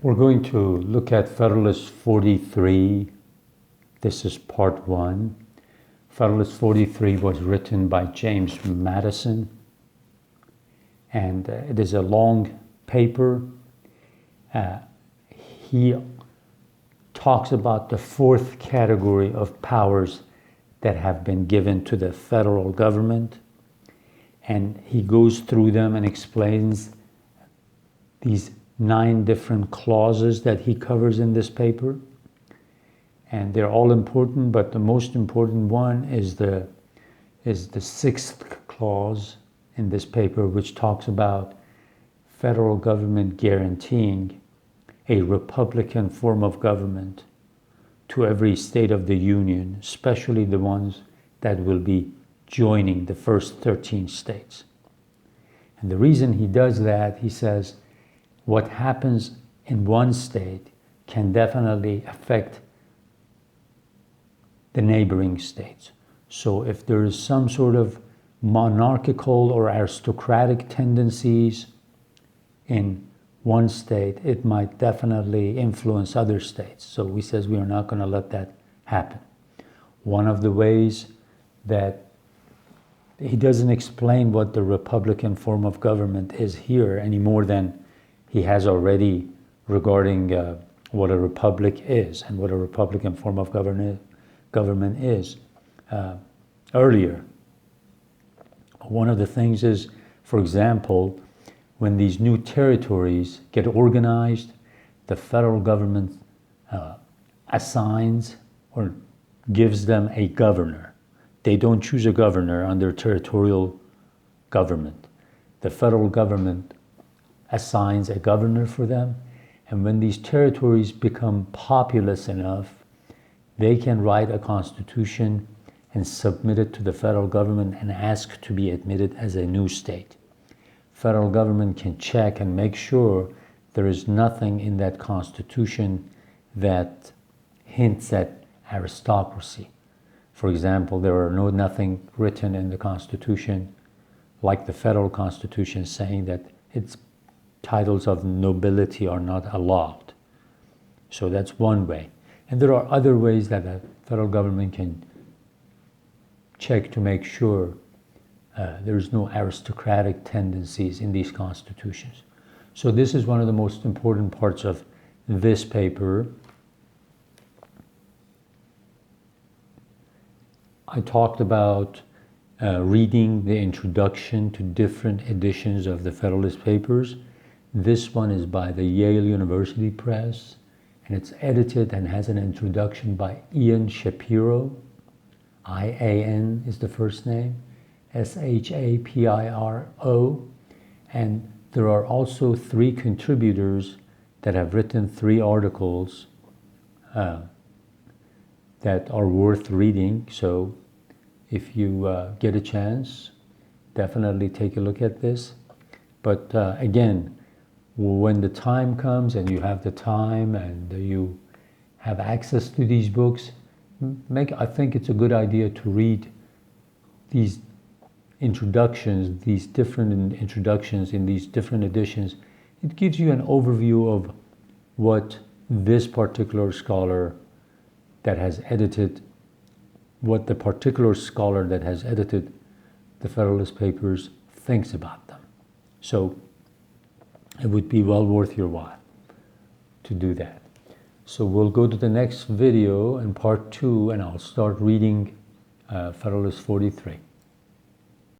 We're going to look at Federalist 43. This is part 1. Federalist 43 was written by James Madison, and it is a long paper. He talks about the 4th category of powers that have been given to the federal government, and he goes through them and explains these 9 different clauses that he covers in this paper. And they're all important, but the most important one is the 6th clause in this paper, which talks about federal government guaranteeing a republican form of government to every state of the union, especially the ones that will be joining the first 13 states. And the reason he does that, he says, what happens in one state can definitely affect the neighboring states. So if there is some sort of monarchical or aristocratic tendencies in one state, it might definitely influence other states. So he says we are not going to let that happen. One of the ways that he doesn't explain what the republican form of government is here any more than he has already regarding what a republic is and what a republican form of government is earlier. One of the things is, for example, when these new territories get organized, the federal government assigns or gives them a governor. They don't choose a governor under territorial government. The federal government assigns a governor for them, and when these territories become populous enough, they can write a constitution and submit it to the federal government and ask to be admitted as a new state. Federal government can check and make sure there is nothing in that constitution that hints at aristocracy. For example, there are nothing written in the Constitution like the federal Constitution saying that its titles of nobility are not allowed. So that's one way. And there are other ways that the federal government can check to make sure there's no aristocratic tendencies in these constitutions. So this is one of the most important parts of this paper. I talked about reading the introduction to different editions of the Federalist Papers. This one is by the Yale University Press, and it's edited and has an introduction by Ian Shapiro. I-A-N is the first name, S-H-A-P-I-R-O. And there are also 3 contributors that have written 3 articles that are worth reading. So if you get a chance, definitely take a look at this. But again, when the time comes and you have the time and you have access to these books, I think it's a good idea to read these introductions, these different introductions in these different editions. It gives you an overview of what this particular scholar that has edited, what the particular scholar that has edited the Federalist Papers thinks about them. So it would be well worth your while to do that. So we'll go to the next video in part 2, and I'll start reading Federalist 43.